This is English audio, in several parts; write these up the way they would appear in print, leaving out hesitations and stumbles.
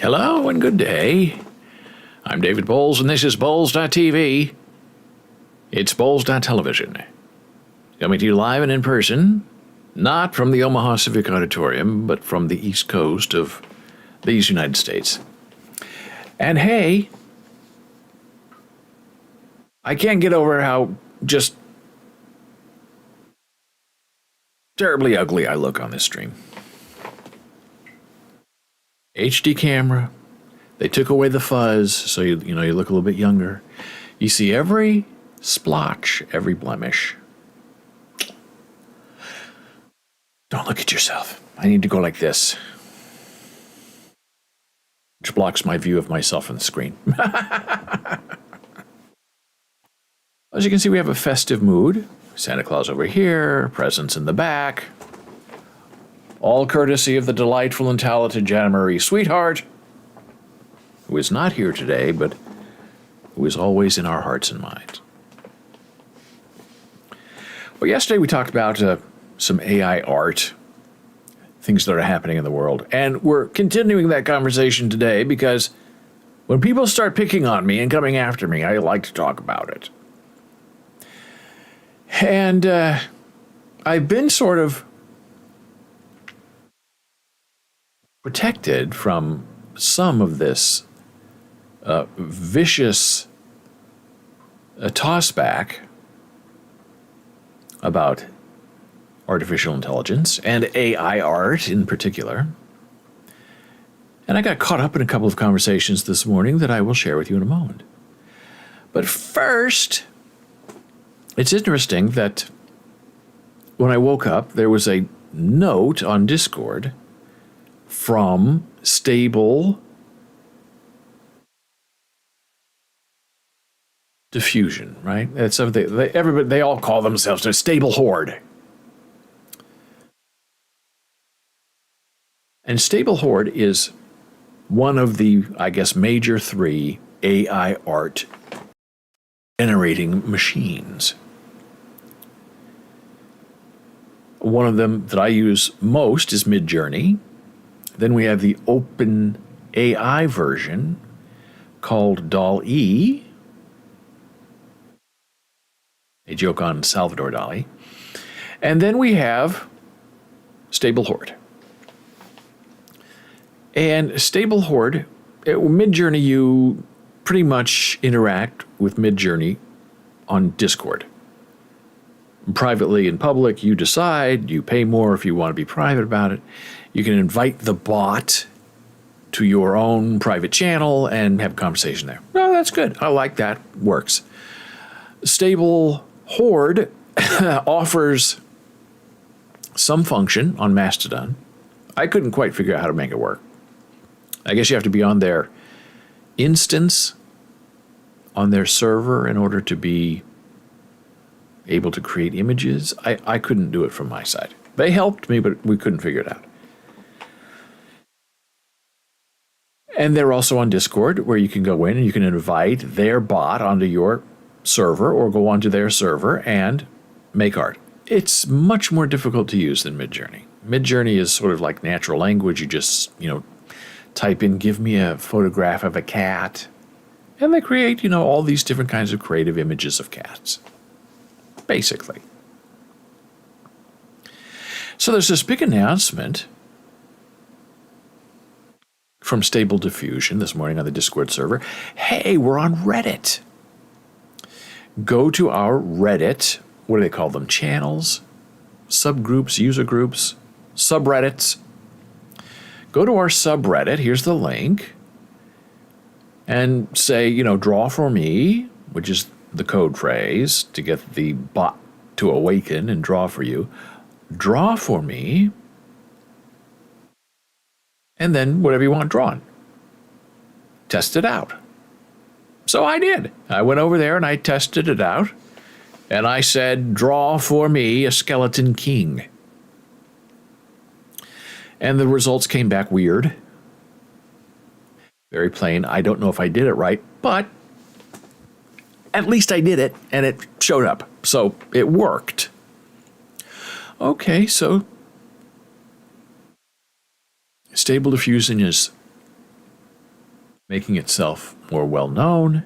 Hello and good day. I'm David Boles and this is Boles.tv. It's Boles.television. Coming to you live and in person, not from the Omaha Civic Auditorium, but from the East Coast of these United States. And hey, I can't get over how just terribly ugly I look on this stream. HD camera. They took away the fuzz, so you look a little bit younger. You see every splotch, every blemish. Don't look at yourself. I need to go like this, which blocks my view of myself on the screen. As you can see, we have a festive mood. Santa Claus over here, presents in the back. All courtesy of the delightful and talented Jana Marie Sweetheart, who is not here today, but who is always in our hearts and minds. Well, yesterday we talked about some AI art, things that are happening in the world. And we're continuing that conversation today because when people start picking on me and coming after me, I like to talk about it. And I've been sort of protected from some of this vicious tossback about artificial intelligence and AI art in particular. And I got caught up in a couple of conversations this morning that I will share with you in a moment. But first, it's interesting that when I woke up, there was a note on Discord from Stable Diffusion, right? That's something they all call themselves a Stable Horde. And Stable Horde is one of the, I guess, major three AI art generating machines. One of them that I use most is Midjourney. Then we have the open AI version called DALL-E, a joke on Salvador Dali. And then we have Stable Horde. And Stable Horde, Midjourney, you pretty much interact with Midjourney on Discord. Privately in public, you decide, you pay more if you want to be private about it. You can invite the bot to your own private channel and have a conversation there. Oh, that's good. I like that. Works. Stable Horde offers some function on Mastodon. I couldn't quite figure out how to make it work. I guess you have to be on their instance, on their server, in order to be able to create images. I couldn't do it from my side. They helped me, but we couldn't figure it out. And they're also on Discord, where you can go in and you can invite their bot onto your server or go onto their server and make art. It's much more difficult to use than Midjourney. Midjourney is sort of like natural language. You just, type in, give me a photograph of a cat, and they create, all these different kinds of creative images of cats, basically. So there's this big announcement from Stable Diffusion this morning on the Discord server. Hey, we're on Reddit. Go to our Reddit, what do they call them? Channels, subgroups, user groups, subreddits. Go to our subreddit, here's the link, and say, draw for me, which is the code phrase to get the bot to awaken and draw for you. Draw for me, and then whatever you want drawn. Test it out. So I did. I went over there and I tested it out, and I said, draw for me a skeleton king. And the results came back weird. Very plain. I don't know if I did it right, but at least I did it, and it showed up. So it worked. Okay, so Stable Diffusion is making itself more well known.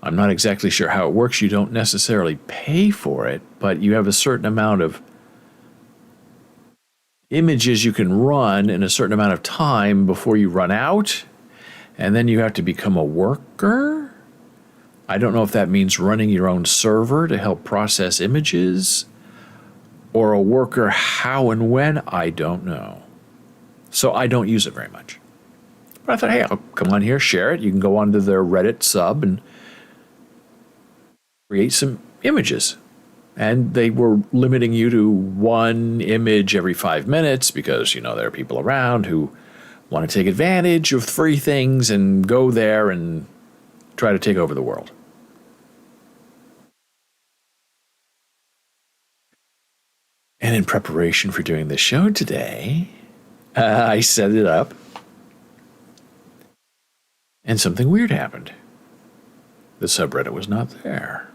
I'm not exactly sure how it works. You don't necessarily pay for it, but you have a certain amount of images you can run in a certain amount of time before you run out, and then you have to become a worker. I don't know if that means running your own server to help process images, or a worker how and when, I don't know. So I don't use it very much. But I thought, hey, I'll come on here, share it. You can go onto their Reddit sub and create some images. And they were limiting you to one image every 5 minutes because, there are people around who want to take advantage of free things and go there and try to take over the world. And in preparation for doing this show today, I set it up. And something weird happened. The subreddit was not there.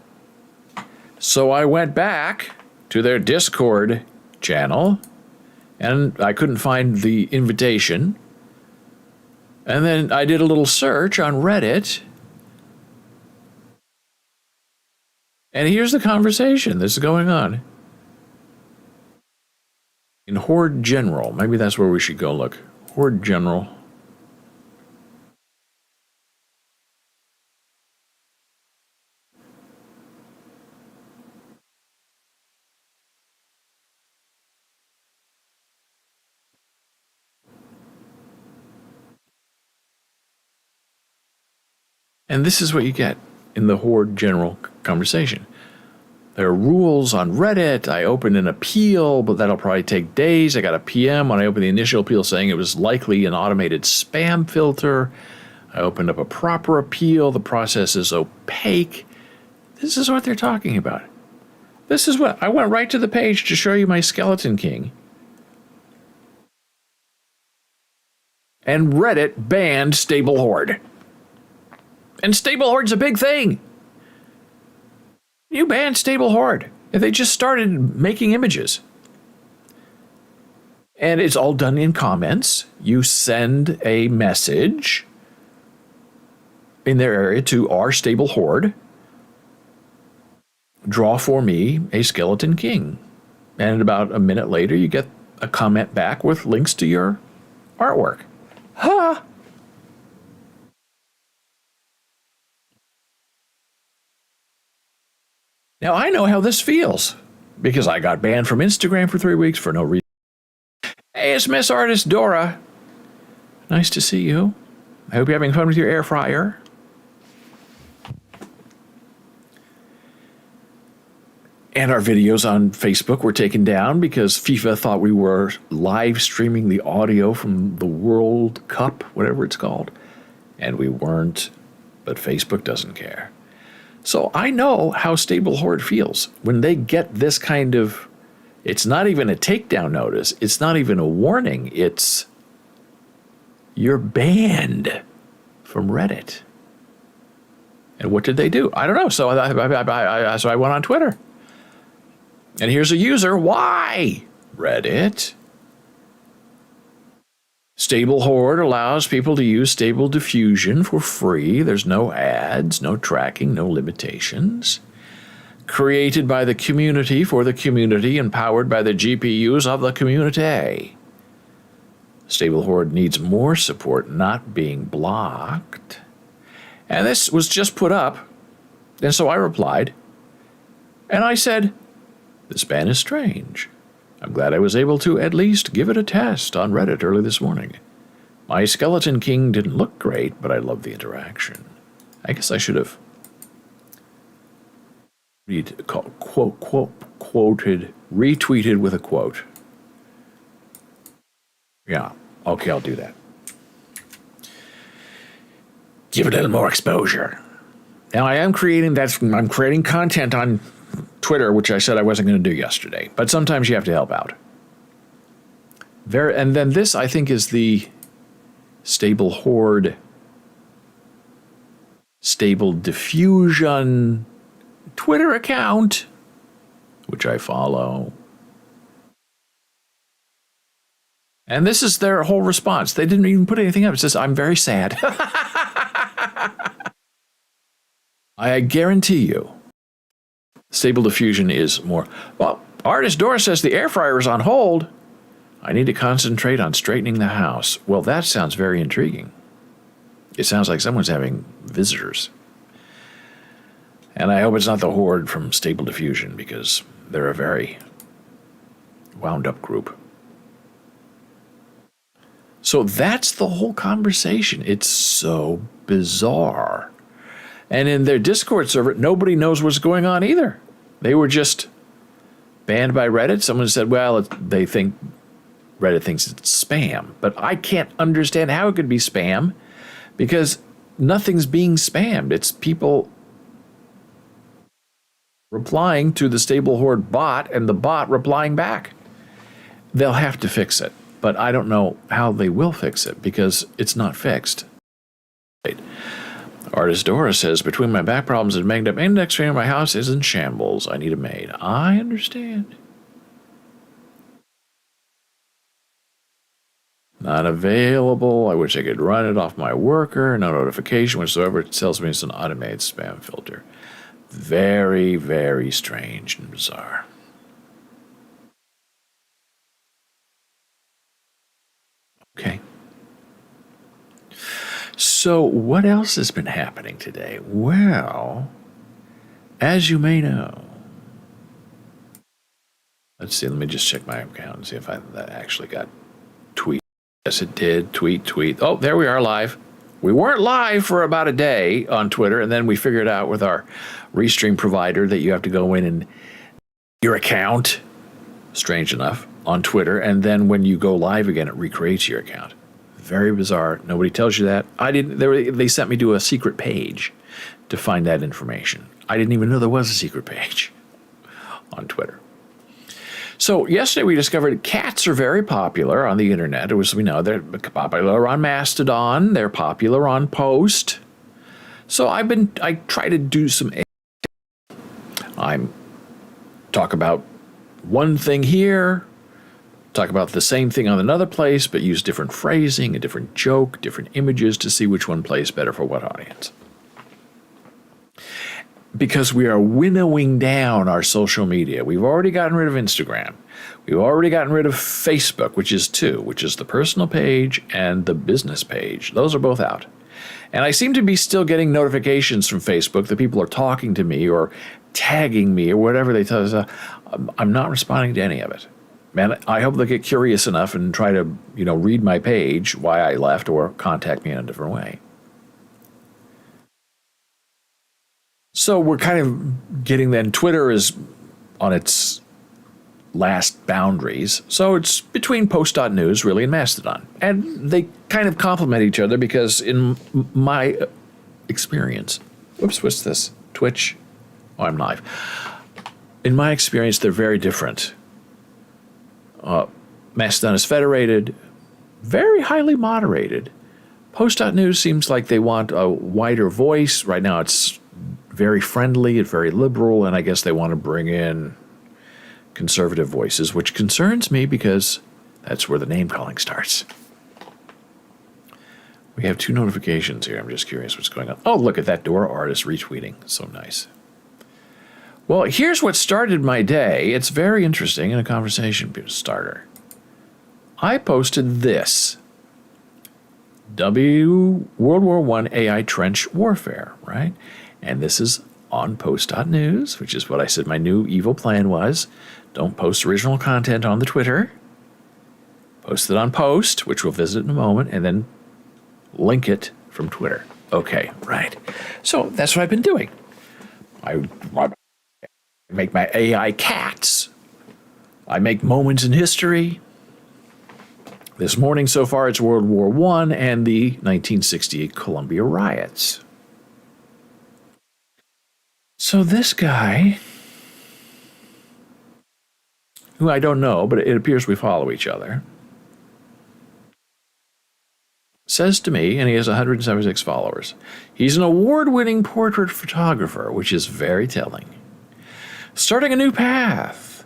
So I went back to their Discord channel, and I couldn't find the invitation. And then I did a little search on Reddit. And here's the conversation that's going on. In Horde General, maybe that's where we should go look. Horde General. And this is what you get in the Horde General conversation. There are rules on Reddit. I opened an appeal, but that'll probably take days. I got a PM when I opened the initial appeal saying it was likely an automated spam filter. I opened up a proper appeal. The process is opaque. This is what they're talking about. This is what I went right to the page to show you my Skeleton King. And Reddit banned Stable Horde. And Stable Horde's a big thing. You banned Stable Horde. If they just started making images. And it's all done in comments. You send a message in their area to our Stable Horde. Draw for me a Skeleton King. And about a minute later, you get a comment back with links to your artwork. Huh? Now, I know how this feels because I got banned from Instagram for 3 weeks for no reason. Hey, it's Miss Artist Dora. Nice to see you. I hope you're having fun with your air fryer. And our videos on Facebook were taken down because FIFA thought we were live streaming the audio from the World Cup, whatever it's called. And we weren't, but Facebook doesn't care. So I know how Stable Horde feels when they get this kind of, it's not even a takedown notice. It's not even a warning. It's, you're banned from Reddit. And what did they do? I don't know. So I went on Twitter. And here's a user. Why? Reddit. Stable Horde allows people to use Stable Diffusion for free. There's no ads, no tracking, no limitations. Created by the community for the community and powered by the GPUs of the community. Stable Horde needs more support, not being blocked. And this was just put up. And so I replied. And I said, this ban is strange. I'm glad I was able to at least give it a test on Reddit early this morning. My Skeleton King didn't look great, but I love the interaction. I guess I should have retweeted with a quote. Yeah, okay, I'll do that. Give it a little more exposure. Now I'm creating content on Twitter, which I said I wasn't going to do yesterday. But sometimes you have to help out. And then this, I think, is the Stable Horde, Stable Diffusion Twitter account, which I follow. And this is their whole response. They didn't even put anything up. It says, I'm very sad. I guarantee you, Stable Diffusion is more, well, Artist Dora says the air fryer is on hold. I need to concentrate on straightening the house. Well, that sounds very intriguing. It sounds like someone's having visitors. And I hope it's not the Horde from Stable Diffusion, because they're a very wound up group. So that's the whole conversation. It's so bizarre. And in their Discord server, nobody knows what's going on either. They were just banned by Reddit. Someone said, well, they think Reddit thinks it's spam. But I can't understand how it could be spam, because nothing's being spammed. It's people replying to the Stable Horde bot and the bot replying back. They'll have to fix it, but I don't know how they will fix it, because it's not fixed. Artist Dora says, between my back problems and banged up index finger, my house is in shambles. I need a maid. I understand. Not available. I wish I could run it off my worker. No notification whatsoever. It tells me it's an automated spam filter. Very, very strange and bizarre. Okay. So what else has been happening today? Well, as you may know, let's see, let me just check my account and see if that actually got tweeted. Yes, it did. Tweet. Oh, there we are live. We weren't live for about a day on Twitter, and then we figured out with our restream provider that you have to go in and your account, strange enough, on Twitter, and then when you go live again, it recreates your account. Very bizarre. Nobody tells you that. I didn't. They sent me to a secret page to find that information. I didn't even know there was a secret page on Twitter. So yesterday we discovered cats are very popular on the internet. As we know, they're popular on Mastodon. They're popular on Post. So I try to do some. I'm talk about one thing here. Talk about the same thing on another place, but use different phrasing, a different joke, different images to see which one plays better for what audience. Because we are winnowing down our social media. We've already gotten rid of Instagram. We've already gotten rid of Facebook, which is the personal page and the business page. Those are both out. And I seem to be still getting notifications from Facebook that people are talking to me or tagging me or whatever they tell us. I'm not responding to any of it. Man, I hope they get curious enough and try to, read my page, why I left, or contact me in a different way. So we're kind of getting then, Twitter is on its last boundaries. So it's between Post.news, really, and Mastodon. And they kind of complement each other because in my experience, whoops, what's this? Twitch? Oh, I'm live. In my experience, they're very different. Mastodon is federated, very highly moderated. Post.news seems like they want a wider voice. Right now it's very friendly and very liberal, and I guess they want to bring in conservative voices, which concerns me because that's where the name calling starts. We have 2 notifications here. I'm just curious what's going on. Oh, look at that Dora artist retweeting. So nice. Well, here's what started my day. It's very interesting and a conversation starter. I posted this. World War I AI trench warfare, right? And this is on Post.news, which is what I said my new evil plan was. Don't post original content on the Twitter. Post it on Post, which we'll visit in a moment, and then link it from Twitter. Okay, right. So that's what I've been doing. I make my AI cats. I make moments in history. This morning so far it's World War I and the 1968 Columbia riots. So this guy, who I don't know, but it appears we follow each other, says to me, and he has 176 followers, he's an award-winning portrait photographer, which is very telling. Starting a new path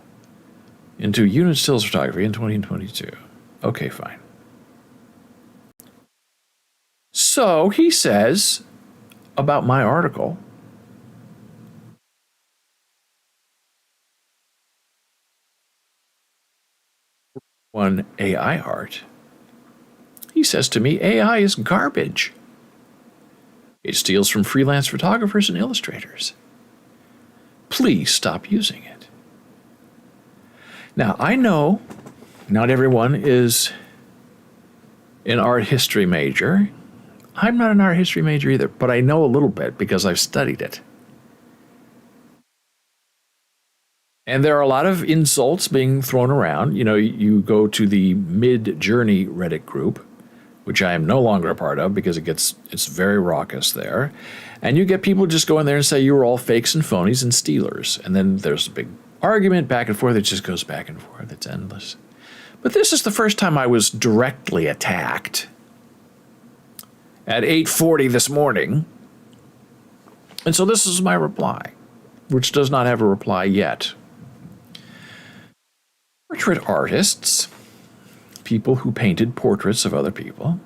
into unit stills photography in 2022. Okay, fine. So he says about my article, one AI art. He says to me, AI is garbage. It steals from freelance photographers and illustrators. Please stop using it. Now, I know not everyone is an art history major. I'm not an art history major either, but I know a little bit because I've studied it. And there are a lot of insults being thrown around. You know, you go to the Mid-Journey Reddit group, which I am no longer a part of because it's very raucous there. And you get people just go in there and say you were all fakes and phonies and stealers. And then there's a big argument back and forth. It just goes back and forth. It's endless. But this is the first time I was directly attacked. At 8:40 this morning. And so this is my reply, which does not have a reply yet. Portrait artists, people who painted portraits of other people,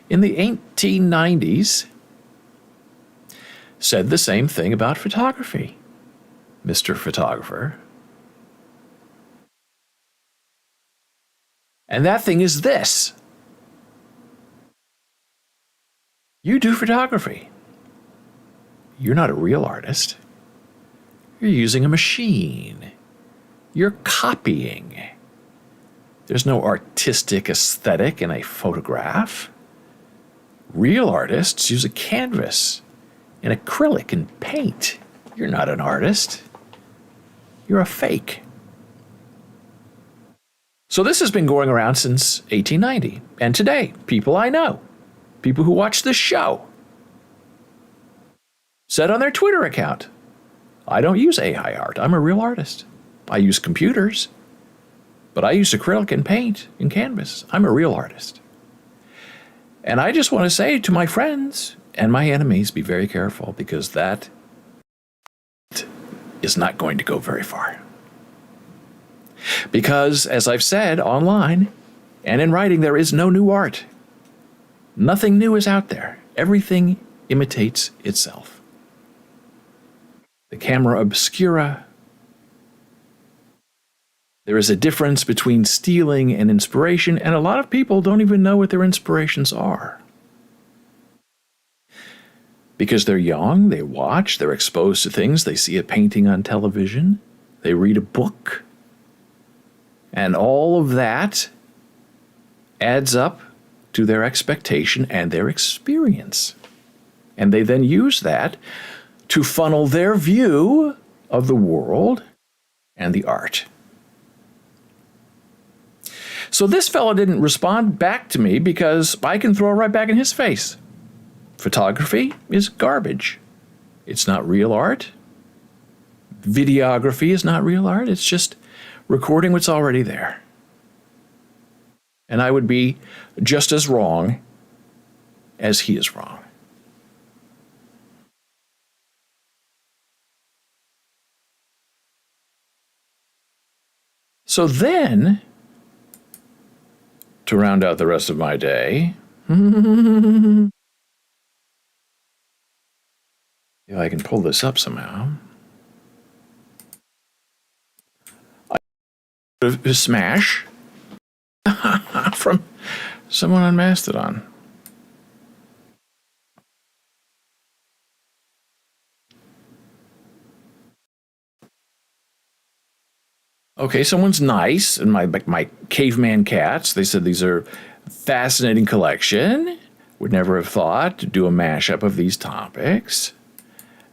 in the 1890s said the same thing about photography, Mr. Photographer. And that thing is this. You do photography. You're not a real artist. You're using a machine. You're copying. There's no artistic aesthetic in a photograph. Real artists use a canvas and acrylic and paint. You're not an artist. You're a fake. So this has been going around since 1890. And today, people I know, people who watch this show, said on their Twitter account, I don't use AI art. I'm a real artist. I use computers, but I use acrylic and paint and canvas. I'm a real artist. And I just want to say to my friends and my enemies, be very careful, because that is not going to go very far. Because, as I've said online and in writing, there is no new art. Nothing new is out there. Everything imitates itself. The camera obscura. There is a difference between stealing and inspiration, and a lot of people don't even know what their inspirations are. Because they're young, they watch, they're exposed to things, they see a painting on television, they read a book, and all of that adds up to their expectation and their experience. And they then use that to funnel their view of the world and the art. So this fellow didn't respond back to me because I can throw it right back in his face. Photography is garbage. It's not real art. Videography is not real art. It's just recording what's already there. And I would be just as wrong as he is wrong. So then, to round out the rest of my day, if I can pull this up somehow, a smash from someone on Mastodon. Okay, someone's nice, and my caveman cats, they said these are a fascinating collection. Would never have thought to do a mashup of these topics.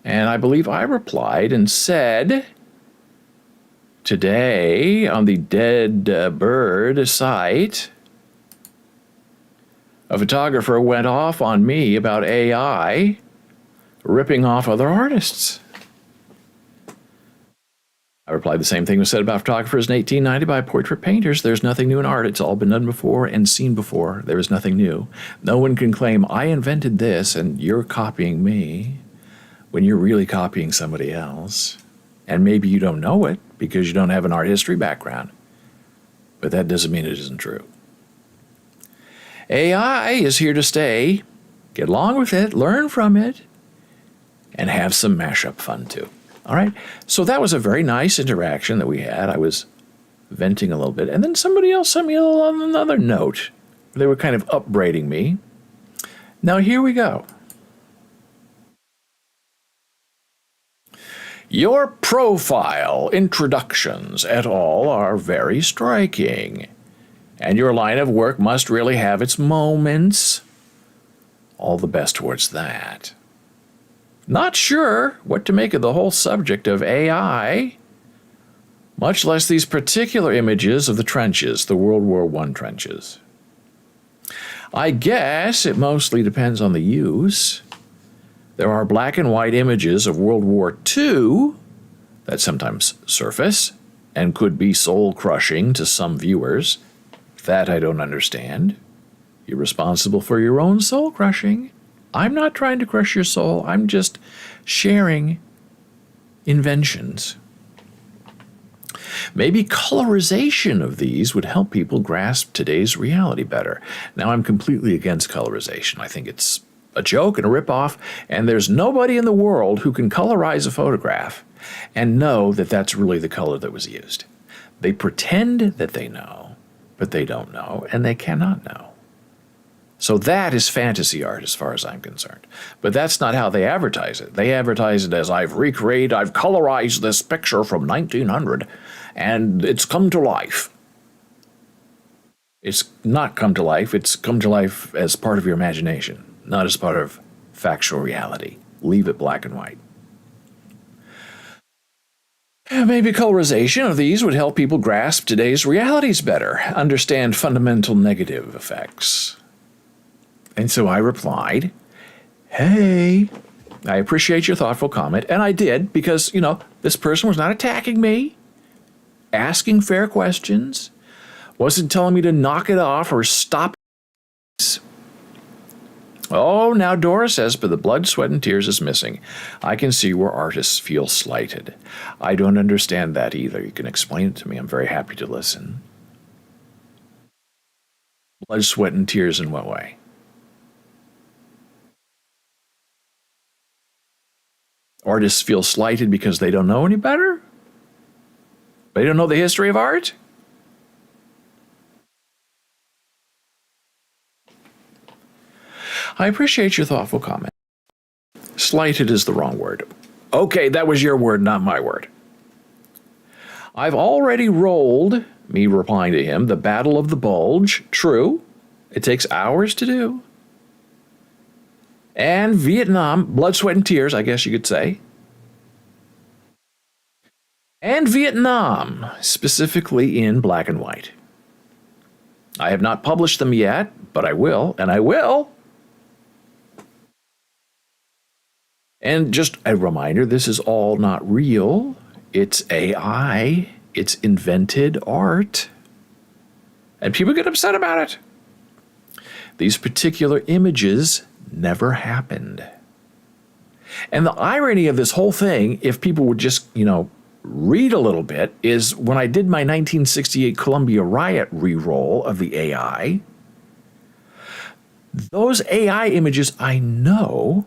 And I believe I replied and said, today on the Dead Bird site, a photographer went off on me about AI ripping off other artists. I replied the same thing was said about photographers in 1890 by portrait painters. There's nothing new in art. It's all been done before and seen before. There is nothing new. No one can claim, I invented this and you're copying me, when you're really copying somebody else. And maybe you don't know it because you don't have an art history background. But that doesn't mean it isn't true. AI is here to stay. Get along with it, learn from it, and have some mashup fun too. All right, so that was a very nice interaction that we had. I was venting a little bit. And then somebody else sent me another note. They were kind of upbraiding me. Now, here we go. Your profile, introductions, et al. Are very striking. And your line of work must really have its moments. All the best towards that. Not sure what to make of the whole subject of AI, much less these particular images of the trenches, the World War I trenches. I guess it mostly depends on the use. There are black and white images of World War II that sometimes surface and could be soul-crushing to some viewers. That I don't understand. You're responsible for your own soul-crushing. I'm not trying to crush your soul. I'm just sharing inventions. Maybe colorization of these would help people grasp today's reality better. Now, I'm completely against colorization. I think it's a joke and a ripoff, and there's nobody in the world who can colorize a photograph and know that that's really the color that was used. They pretend that they know, but they don't know, and they cannot know. So that is fantasy art as far as I'm concerned. But that's not how they advertise it. They advertise it as I've colorized this picture from 1900 and it's come to life. It's not come to life. It's come to life as part of your imagination, not as part of factual reality. Leave it black and white. Maybe colorization of these would help people grasp today's realities better, understand fundamental negative effects. And so I replied, hey, I appreciate your thoughtful comment. And I did because, this person was not attacking me, asking fair questions, wasn't telling me to knock it off or stop. Oh, now Dora says, but the blood, sweat, and tears is missing. I can see where artists feel slighted. I don't understand that either. You can explain it to me. I'm very happy to listen. Blood, sweat, and tears in what way? Artists feel slighted because they don't know any better? They don't know the history of art? I appreciate your thoughtful comment. Slighted is the wrong word. Okay, that was your word, not my word. I've already rolled, me replying to him, the Battle of the Bulge. True. It takes hours to do. And Vietnam, blood, sweat, and tears, I guess you could say. And Vietnam, specifically in black and white. I have not published them yet, but I will, and I will. And just a reminder, this is all not real. It's AI. It's invented art. And people get upset about it. These particular images never happened. And the irony of this whole thing, if people would just, read a little bit, is when I did my 1968 Columbia riot re-roll of the AI, those AI images I know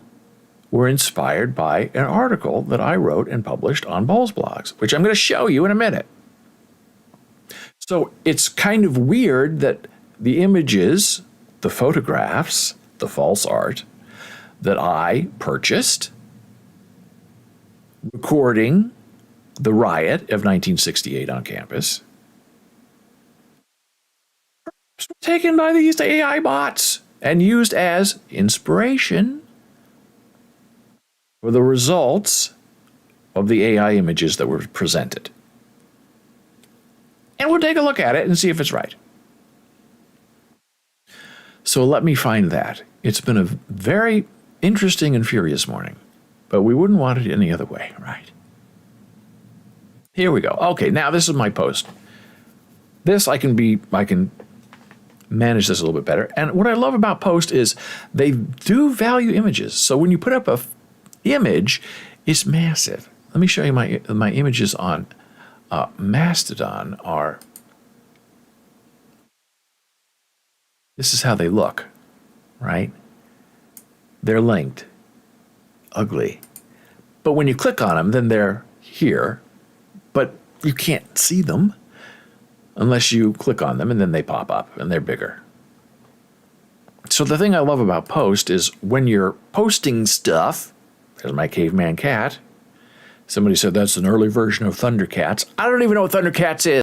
were inspired by an article that I wrote and published on Boles blogs, which I'm going to show you in a minute. So it's kind of weird that the images, the photographs, the false art that I purchased, recording the riot of 1968 on campus, was taken by these AI bots and used as inspiration for the results of the AI images that were presented. And we'll take a look at it and see if it's right. So let me find that. It's been a very interesting and furious morning, but we wouldn't want it any other way, right? Here we go. Okay, now this is my post. This I can manage this a little bit better. And what I love about post is they do value images. So when you put up a image, it's massive. Let me show you my images on Mastodon are. This is how they look, right? They're linked, ugly. But when you click on them, then they're here, but you can't see them. unless you click on them and then they pop up and they're bigger. So the thing I love about Post is when you're posting stuff, there's my caveman cat. Somebody said that's an early version of Thundercats. I don't even know what Thundercats is.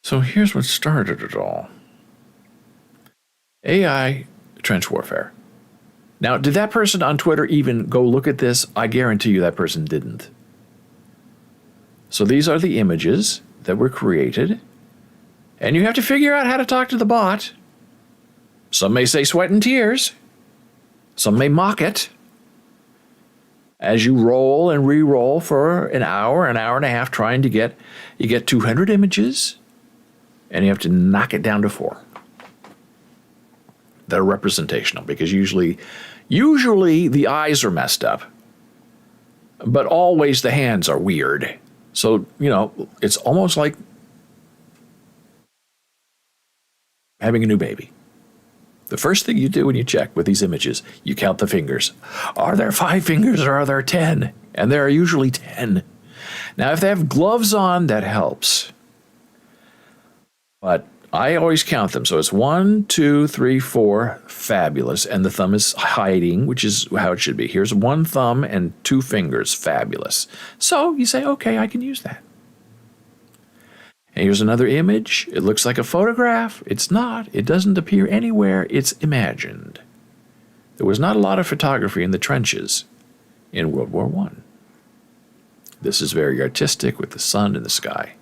So here's what started it all. AI trench warfare. Now, did that person on Twitter even go look at this? I guarantee you that person didn't. So these are the images that were created, and you have to figure out how to talk to the bot. Some may say sweat and tears. Some may mock it. As you roll and re-roll for an hour and a half trying to get, you get 200 images, and you have to knock it down to 4. That are representational, because usually the eyes are messed up, but always the hands are weird. So, it's almost like having a new baby. The first thing you do when you check with these images, you count the fingers. Are there 5 fingers or are there 10? And there are usually 10. Now, if they have gloves on, that helps. But I always count them. So it's 1, 2, 3, 4, fabulous. And the thumb is hiding, which is how it should be. Here's 1 thumb and 2 fingers, fabulous. So you say, okay, I can use that. And here's another image. It looks like a photograph. It's not. It doesn't appear anywhere. It's imagined. There was not a lot of photography in the trenches in World War I. This is very artistic with the sun in the sky.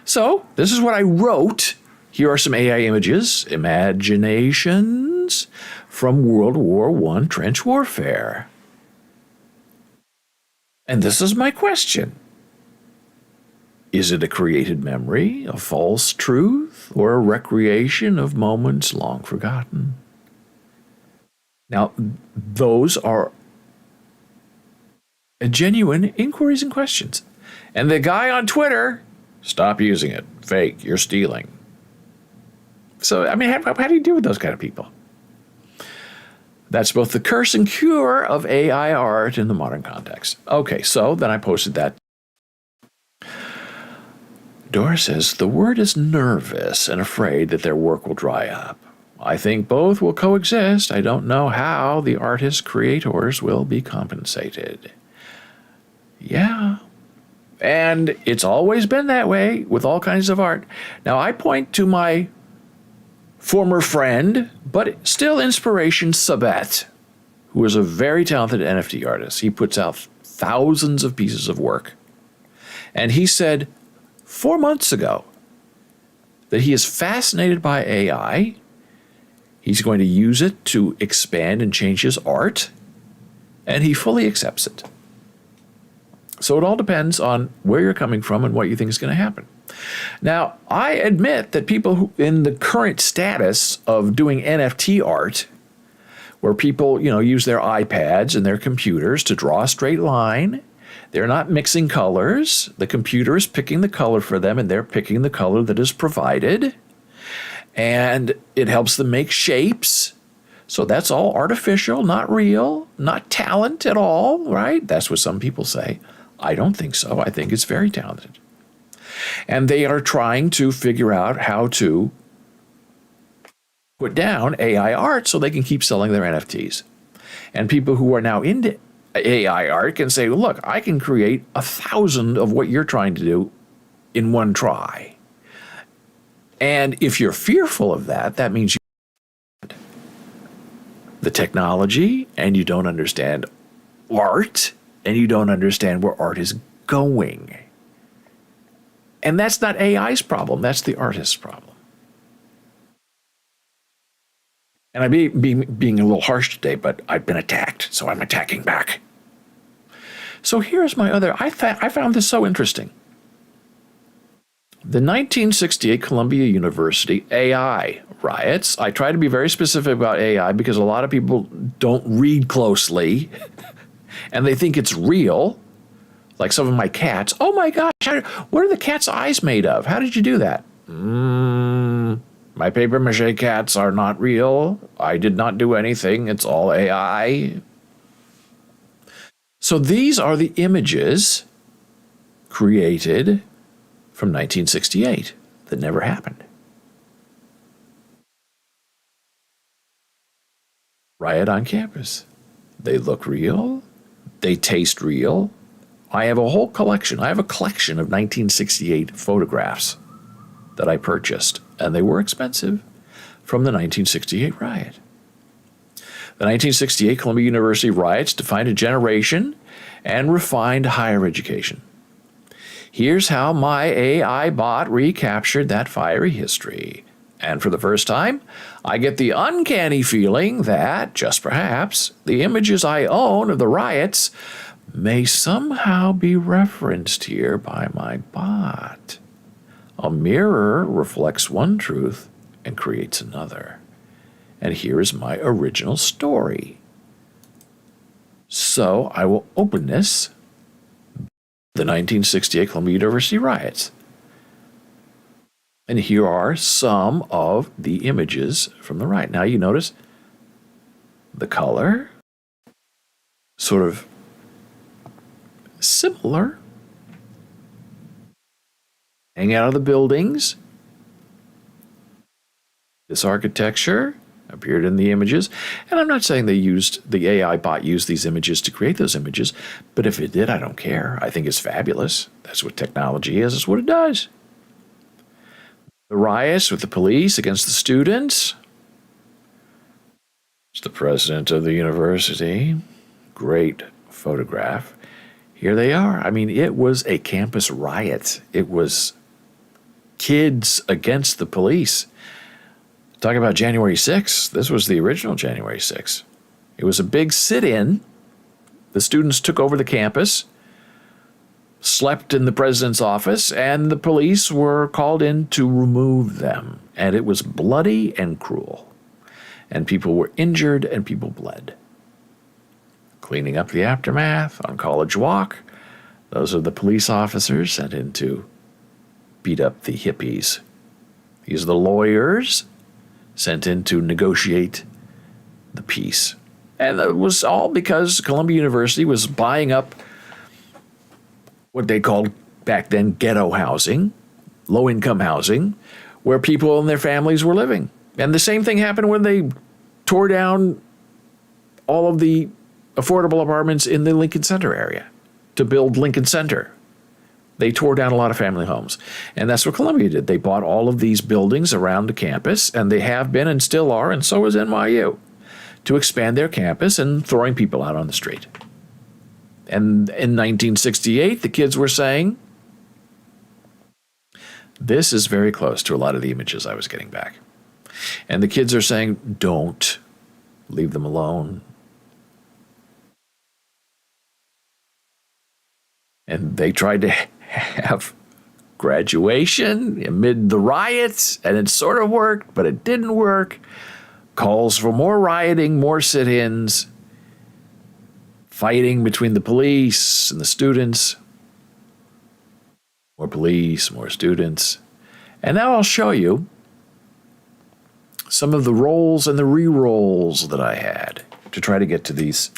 So this is what I wrote. Here are some AI images, imaginations from World War I trench warfare. And this is my question. Is it a created memory, a false truth, or a recreation of moments long forgotten? Now, those are genuine inquiries and questions. And the guy on Twitter, stop using it. Fake. You're stealing. So, I mean, how do you deal with those kind of people? That's both the curse and cure of AI art in the modern context. Okay, so then I posted that. Dora says, the word is nervous and afraid that their work will dry up. I think both will coexist. I don't know how the artists, creators will be compensated. Yeah. And it's always been that way with all kinds of art. Now, I point to my former friend, but still inspiration, Sabet, who is a very talented NFT artist. He puts out thousands of pieces of work. And he said 4 months ago that he is fascinated by AI. He's going to use it to expand and change his art, and he fully accepts it. So it all depends on where you're coming from and what you think is going to happen. Now, I admit that people who, in the current status of doing NFT art, where people, use their iPads and their computers to draw a straight line, they're not mixing colors. The computer is picking the color for them, and they're picking the color that is provided. And it helps them make shapes. So that's all artificial, not real, not talent at all, right? That's what some people say. I don't think so. I think it's very talented. And they are trying to figure out how to put down AI art so they can keep selling their NFTs. And people who are now into AI art can say, look, I can create 1,000 of what you're trying to do in one try. And if you're fearful of that, that means you the technology and you don't understand art and you don't understand where art is going. And that's not AI's problem, that's the artist's problem. And I'm being a little harsh today, but I've been attacked, so I'm attacking back. So here's my other, I found this so interesting. The 1968 Columbia University AI riots. I try to be very specific about AI because a lot of people don't read closely and they think it's real. Like some of my cats. Oh my gosh, what are the cat's eyes made of? How did you do that? My paper mache cats are not real. I did not do anything. It's all AI. So these are the images created from 1968 that never happened. Riot on campus. They look real. They taste real. I have a whole collection. I have a collection of 1968 photographs that I purchased, and they were expensive, from the 1968 riot. The 1968 Columbia University riots defined a generation and refined higher education. Here's how my AI bot recaptured that fiery history. And for the first time, I get the uncanny feeling that, just perhaps, the images I own of the riots may somehow be referenced here by my bot. A mirror reflects one truth and creates another. And here is my original story. So I will open this, the 1968 Columbia University riots. And here are some of the images from the riot. Now you notice the color, sort of similar. Hang out of the buildings. This architecture appeared in the images. And I'm not saying the AI bot used these images to create those images, but if it did, I don't care. I think it's fabulous. That's what technology is. That's what it does. The riots with the police against the students. It's the president of the university. Great photograph. Here they are. I mean, it was a campus riot. It was kids against the police. Talking about January 6th, this was the original January 6th. It was a big sit-in. The students took over the campus, slept in the president's office, and the police were called in to remove them. And it was bloody and cruel. And people were injured and people bled. Cleaning up the aftermath on College Walk, those are the police officers sent in to beat up the hippies. These are the lawyers sent in to negotiate the peace. And it was all because Columbia University was buying up what they called back then ghetto housing, low-income housing, where people and their families were living. And the same thing happened when they tore down all of the affordable apartments in the Lincoln Center area to build Lincoln Center. They tore down a lot of family homes. And that's what Columbia did. They bought all of these buildings around the campus, and they have been and still are, and so is NYU, to expand their campus and throwing people out on the street. And in 1968, the kids were saying, this is very close to a lot of the images I was getting back. And the kids are saying, don't leave them alone. And they tried to have graduation amid the riots, and it sort of worked, but it didn't work. Calls for more rioting, more sit-ins, fighting between the police and the students. More police, more students. And now I'll show you some of the rolls and the re-rolls that I had to try to get to these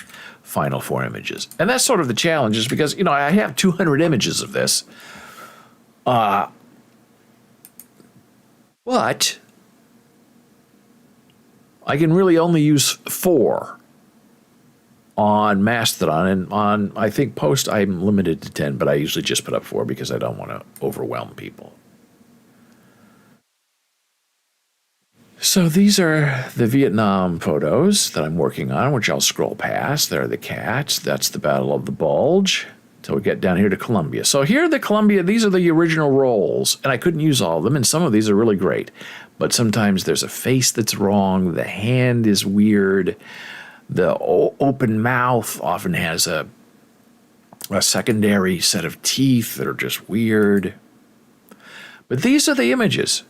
final four images. And that's sort of the challenge, is because, I have 200 images of this. But I can really only use 4 on Mastodon, and on, I think, Post, I'm limited to 10, but I usually just put up 4 because I don't want to overwhelm people. So these are the Vietnam photos that I'm working on, which I'll scroll past. There are the cats. That's the Battle of the Bulge. Till we get down here to Columbia. So here are the Columbia, these are the original rolls, and I couldn't use all of them, and some of these are really great. But sometimes there's a face that's wrong, the hand is weird, the open mouth often has a secondary set of teeth that are just weird. But these are the images.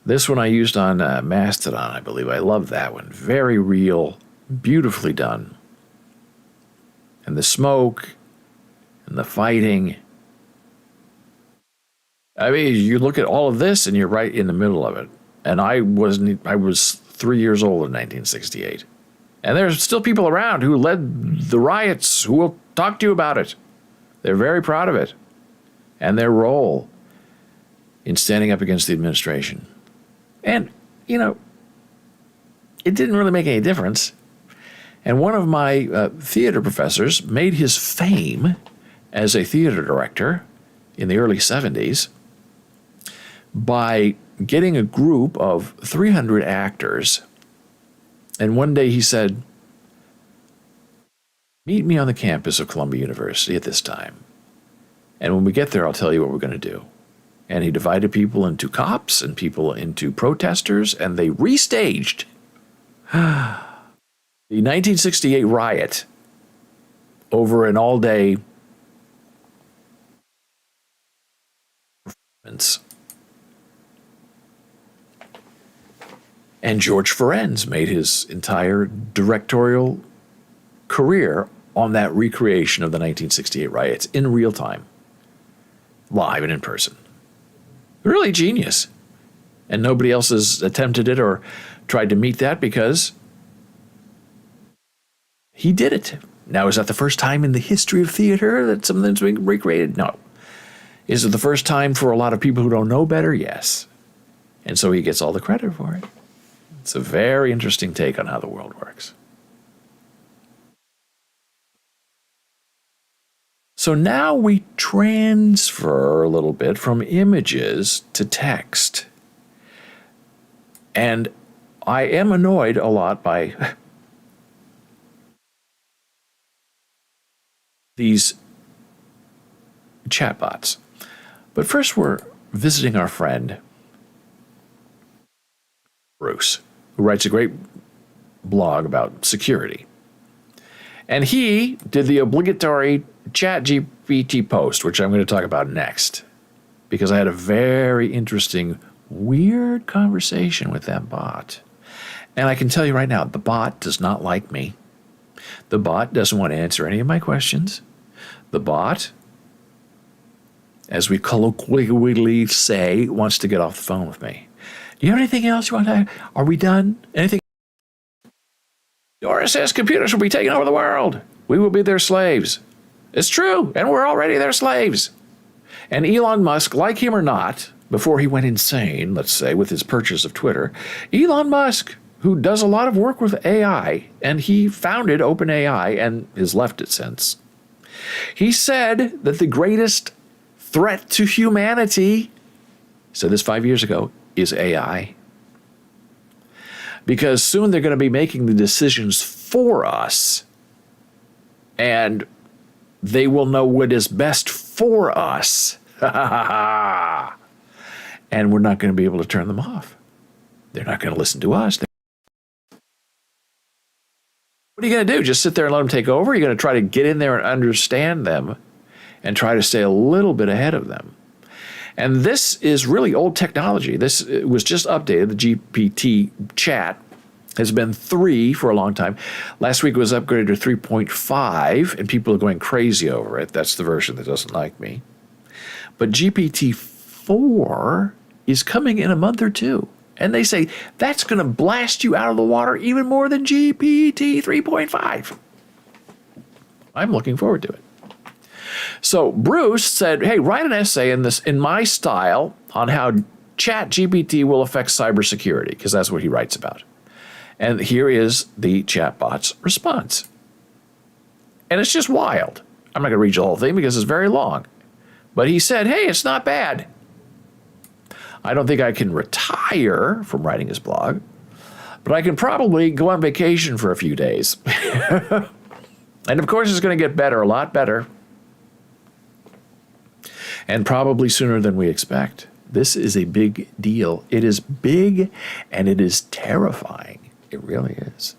This one I used on Mastodon, I believe. I love that one. Very real, beautifully done. And the smoke and the fighting. I mean, you look at all of this and you're right in the middle of it. And I was 3 years old in 1968. And there's still people around who led the riots who will talk to you about it. They're very proud of it and their role in standing up against the administration. And, you know, it didn't really make any difference. And one of my theater professors made his fame as a theater director in the early 70s by getting a group of 300 actors. And one day he said, meet me on the campus of Columbia University at this time. And when we get there, I'll tell you what we're going to do. And he divided people into cops and people into protesters, and they restaged the 1968 riot over an all-day performance. And George Ferenz made his entire directorial career on that recreation of the 1968 riots in real time, live and in person. Really genius. And nobody else has attempted it or tried to meet that because he did it. Now, is that the first time in the history of theater that something's being recreated? No. Is it the first time for a lot of people who don't know better? Yes. And so he gets all the credit for it. It's a very interesting take on how the world works. So now we transfer a little bit from images to text. And I am annoyed a lot by these chatbots. But first we're visiting our friend Bruce, who writes a great blog about security. And he did the obligatory ChatGPT post, which I'm going to talk about next, because I had a very interesting, weird conversation with that bot. And I can tell you right now, the bot does not like me. The bot doesn't want to answer any of my questions. The bot, as we colloquially say, wants to get off the phone with me. Do you have anything else you want to? Are we done? Anything? The RSS computers will be taking over the world. We will be their slaves. It's true, and we're already their slaves. And Elon Musk, like him or not, before he went insane, let's say, with his purchase of Twitter, Elon Musk, who does a lot of work with AI, and he founded OpenAI and has left it since, he said that the greatest threat to humanity, said this 5 years ago, is AI. Because soon they're going to be making the decisions for us, and they will know what is best for us. And we're not going to be able to turn them off. They're not going to listen to us. What are you going to do? Just sit there and let them take over? You're going to try to get in there and understand them and try to stay a little bit ahead of them. And this is really old technology. This was just updated. The GPT chat has been 3 for a long time. Last week it was upgraded to 3.5, and people are going crazy over it. That's the version that doesn't like me. But GPT-4 is coming in a month or two. And they say that's going to blast you out of the water even more than GPT 3.5. I'm looking forward to it. So Bruce said, hey, write an essay in my style on how ChatGPT will affect cybersecurity, because that's what he writes about. And here is the chatbot's response. And it's just wild. I'm not going to read you the whole thing because it's very long. But he said, hey, it's not bad. I don't think I can retire from writing his blog, but I can probably go on vacation for a few days. And of course, it's going to get better, a lot better. And probably sooner than we expect. This is a big deal. It is big and it is terrifying. It really is.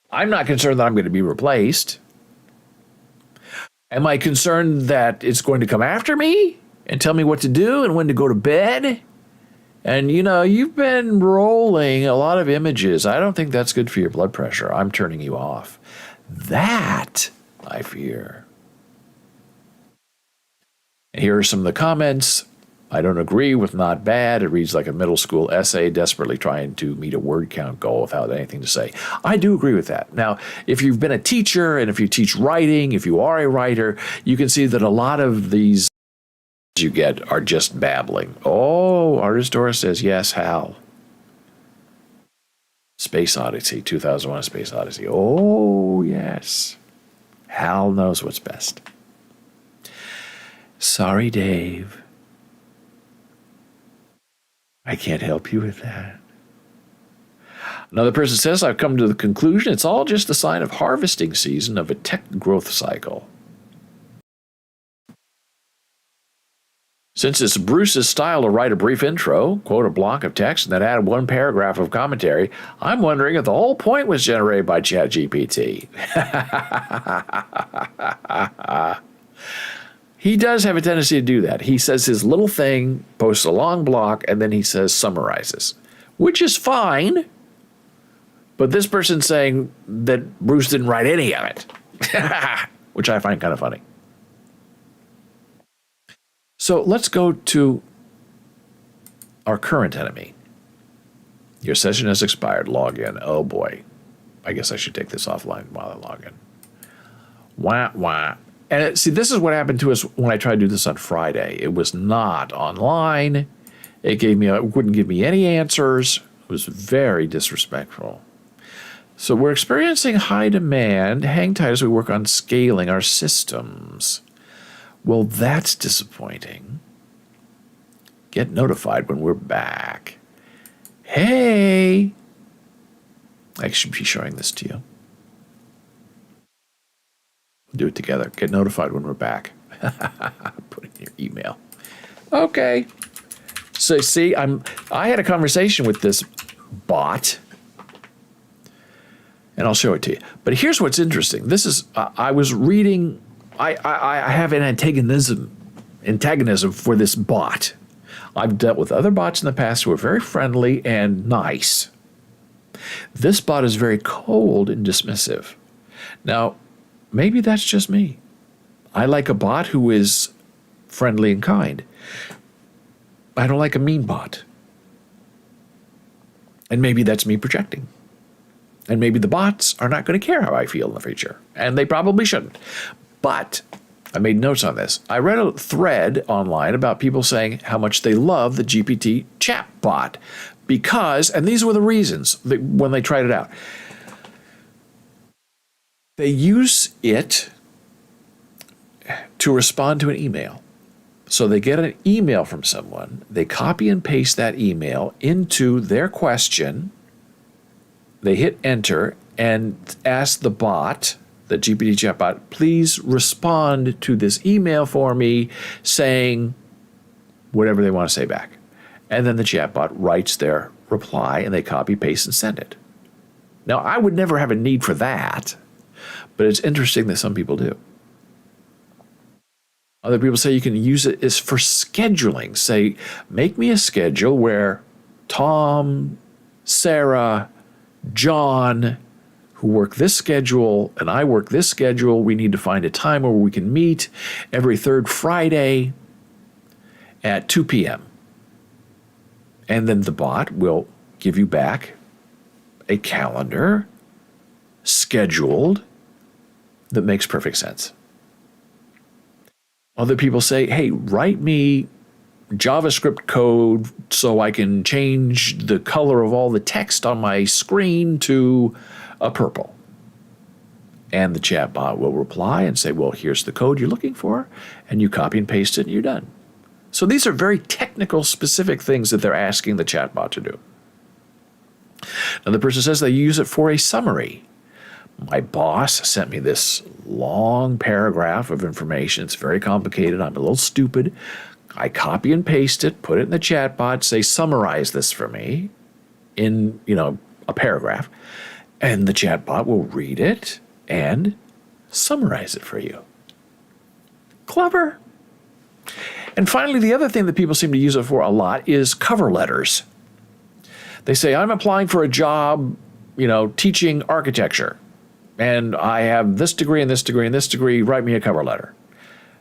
I'm not concerned that I'm going to be replaced. Am I concerned that it's going to come after me and tell me what to do and when to go to bed? And, you know, you've been rolling a lot of images. I don't think that's good for your blood pressure. I'm turning you off. That I fear. And here are some of the comments. I don't agree with not bad. It reads like a middle school essay desperately trying to meet a word count goal without anything to say. I do agree with that. Now, if you've been a teacher and if you teach writing, if you are a writer, you can see that a lot of these you get are just babbling. Oh, Artist Doris says, yes, Hal. Space Odyssey, 2001 A Space Odyssey. Oh, yes. Hal knows what's best. Sorry, Dave. I can't help you with that. Another person says, I've come to the conclusion it's all just a sign of harvesting season of a tech growth cycle. Since it's Bruce's style to write a brief intro, quote a block of text, and then add one paragraph of commentary, I'm wondering if the whole point was generated by ChatGPT. He does have a tendency to do that. He says his little thing, posts a long block, and then he says summarizes, which is fine. But this person's saying that Bruce didn't write any of it, which I find kind of funny. So let's go to our current enemy. Your session has expired. Log in. Oh boy. I guess I should take this offline while I log in. Wah, wah. And see, this is what happened to us when I tried to do this on Friday. It was not online. It wouldn't give me any answers. It was very disrespectful. So we're experiencing high demand. Hang tight as we work on scaling our systems. Well, that's disappointing. Get notified when we're back. Hey! I should be showing this to you. We'll do it together. Get notified when we're back. Put it in your email. Okay. So see, I had a conversation with this bot, and I'll show it to you. But here's what's interesting. This is I was reading. I have an antagonism for this bot. I've dealt with other bots in the past who are very friendly and nice. This bot is very cold and dismissive. Now, maybe that's just me. I like a bot who is friendly and kind. I don't like a mean bot. And maybe that's me projecting. And maybe the bots are not going to care how I feel in the future. And they probably shouldn't. But I made notes on this. I read a thread online about people saying how much they love the GPT chatbot because, and these were the reasons when they tried it out. They use it to respond to an email. So they get an email from someone, they copy and paste that email into their question, they hit enter and ask the bot, the GPT chatbot, please respond to this email for me saying whatever they want to say back. And then the chatbot writes their reply and they copy, paste, and send it. Now, I would never have a need for that, but it's interesting that some people do. Other people say you can use it as for scheduling. Say, make me a schedule where Tom, Sarah, John, who work this schedule, and I work this schedule. We need to find a time where we can meet every third Friday at 2 p.m. And then the bot will give you back a calendar scheduled that makes perfect sense. Other people say, hey, write me JavaScript code so I can change the color of all the text on my screen to a purple. And the chatbot will reply and say, well, here's the code you're looking for, and you copy and paste it and you're done. So these are very technical, specific things that they're asking the chatbot to do. Now the person says they use it for a summary. My boss sent me this long paragraph of information. It's very complicated. I'm a little stupid. I copy and paste it, put it in the chatbot, say, summarize this for me in, a paragraph. And the chatbot will read it and summarize it for you. Clever. And finally, the other thing that people seem to use it for a lot is cover letters. They say, I'm applying for a job, teaching architecture. And I have this degree and this degree and this degree. Write me a cover letter.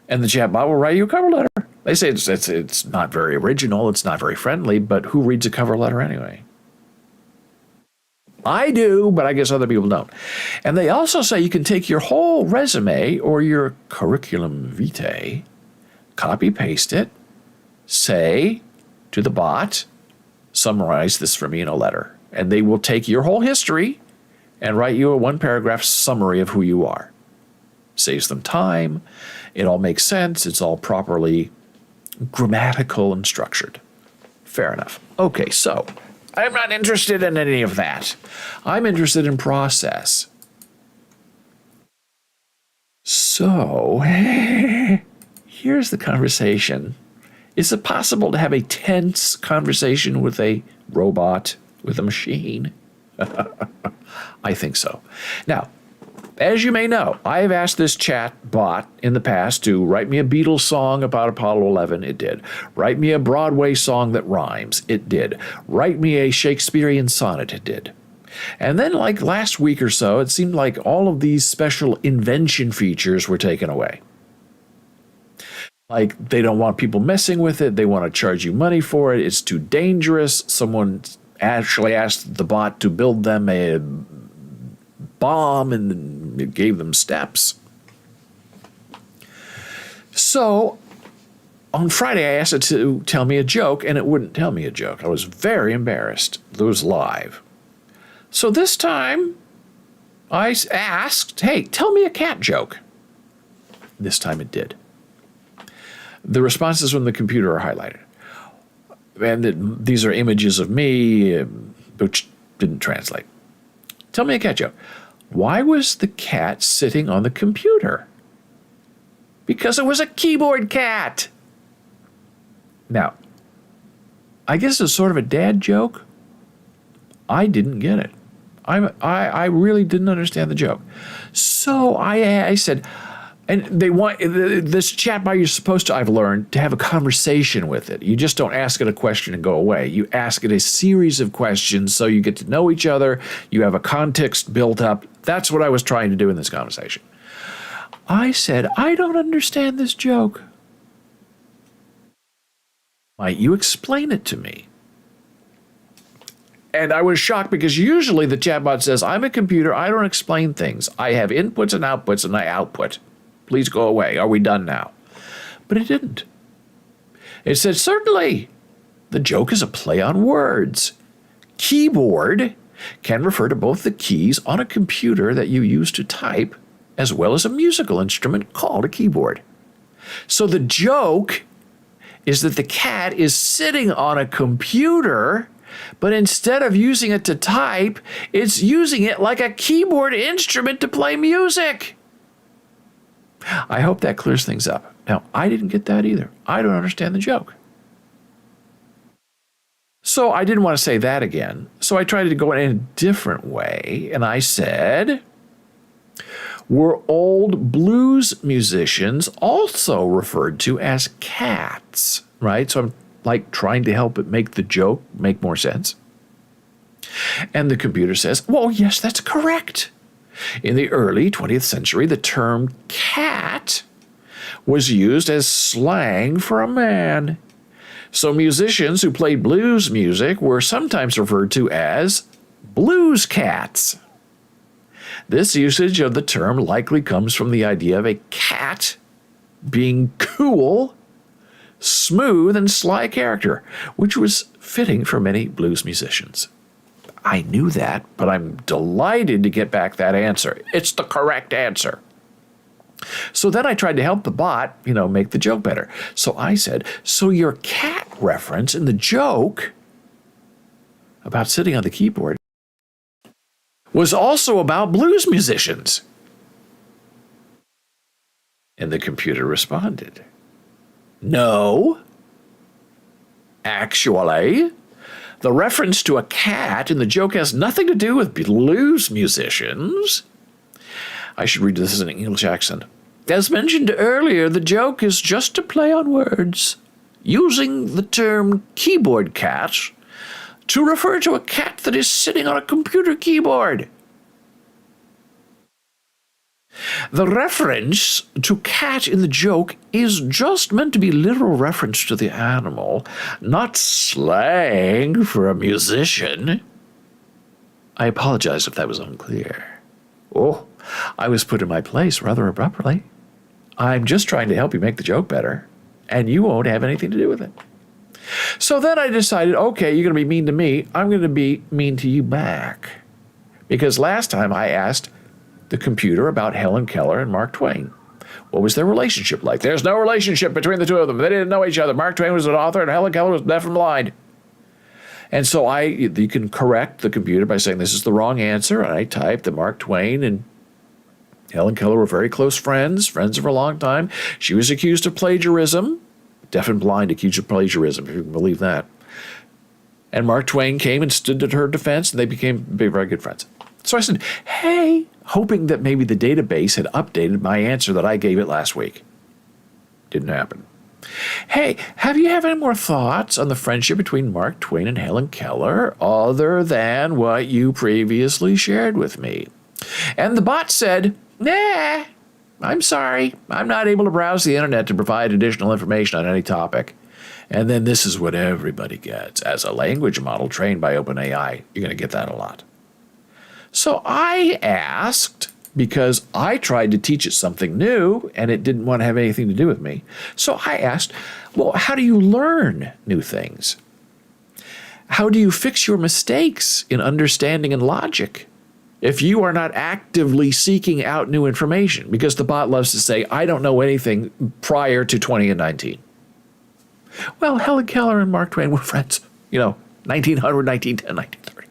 And the chatbot will write you a cover letter. They say it's not very original, it's not very friendly, but who reads a cover letter anyway? I do, but I guess other people don't. And they also say you can take your whole resume or your curriculum vitae, copy paste it, say to the bot, summarize this for me in a letter. And they will take your whole history and write you a 1-paragraph summary of who you are. Saves them time. It all makes sense. It's all properly grammatical and structured. Fair enough. Okay, so I'm not interested in any of that. I'm interested in process. So, here's the conversation. Is it possible to have a tense conversation with a robot, with a machine? I think so. Now, as you may know, I have asked this chat bot in the past to write me a Beatles song about Apollo 11. It did. Write me a Broadway song that rhymes. It did. Write me a Shakespearean sonnet. It did. And then like last week or so, it seemed like all of these special invention features were taken away. Like they don't want people messing with it. They want to charge you money for it. It's too dangerous. Someone actually asked the bot to build them a bomb and it gave them steps. So on Friday, I asked it to tell me a joke and it wouldn't tell me a joke. I was very embarrassed. It was live. So this time I asked, hey, tell me a cat joke. This time it did. The responses from the computer are highlighted. And these are images of me, which didn't translate. Tell me a cat joke. Why was the cat sitting on the computer? Because it was a keyboard cat. Now, I guess it's sort of a dad joke. I didn't get it. I really didn't understand the joke. So I said, and they want this chatbot, you're supposed to, I've learned, to have a conversation with it. You just don't ask it a question and go away. You ask it a series of questions so you get to know each other. You have a context built up. That's what I was trying to do in this conversation. I said, I don't understand this joke. Might you explain it to me? And I was shocked because usually the chatbot says, I'm a computer, I don't explain things. I have inputs and outputs and I output. Please go away. Are we done now? But it didn't. It said, certainly. The joke is a play on words. Keyboard can refer to both the keys on a computer that you use to type, as well as a musical instrument called a keyboard. So the joke is that the cat is sitting on a computer, but instead of using it to type, it's using it like a keyboard instrument to play music. I hope that clears things up. Now, I didn't get that either. I don't understand the joke. So I didn't want to say that again. So I tried to go in a different way, and I said, were old blues musicians also referred to as cats, right? So I'm like trying to help it make the joke make more sense. And the computer says, well, yes, that's correct. In the early 20th century, the term cat was used as slang for a man. So musicians who played blues music were sometimes referred to as blues cats. This usage of the term likely comes from the idea of a cat being cool, smooth, and sly character, which was fitting for many blues musicians. I knew that, but I'm delighted to get back that answer. It's the correct answer. So then I tried to help the bot, make the joke better. So I said, so your cat reference in the joke about sitting on the keyboard was also about blues musicians. And the computer responded, no. Actually, the reference to a cat in the joke has nothing to do with blues musicians. I should read this in an English accent. As mentioned earlier, the joke is just a play on words, using the term keyboard cat to refer to a cat that is sitting on a computer keyboard. The reference to cat in the joke is just meant to be literal reference to the animal, not slang for a musician. I apologize if that was unclear. Oh, I was put in my place rather abruptly. I'm just trying to help you make the joke better, and you won't have anything to do with it. So then I decided, okay, you're going to be mean to me. I'm going to be mean to you back. Because last time I asked the computer about Helen Keller and Mark Twain. What was their relationship like? There's no relationship between the two of them. They didn't know each other. Mark Twain was an author and Helen Keller was deaf and blind. And so you can correct the computer by saying this is the wrong answer. And I typed that Mark Twain and Helen Keller were very close friends for a long time. She was accused of plagiarism, deaf and blind accused of plagiarism, if you can believe that. And Mark Twain came and stood at her defense, and they became very good friends. So I said, hey, hoping that maybe the database had updated my answer that I gave it last week. Didn't happen. Hey, have you any more thoughts on the friendship between Mark Twain and Helen Keller other than what you previously shared with me? And the bot said, nah, I'm sorry. I'm not able to browse the internet to provide additional information on any topic. And then this is what everybody gets. As a language model trained by OpenAI, you're going to get that a lot. So I asked, because I tried to teach it something new and it didn't want to have anything to do with me. So I asked, well, how do you learn new things? How do you fix your mistakes in understanding and logic if you are not actively seeking out new information? Because the bot loves to say, I don't know anything prior to 20 and 19. Well, Helen Keller and Mark Twain were friends, 1900, 1910, 1930.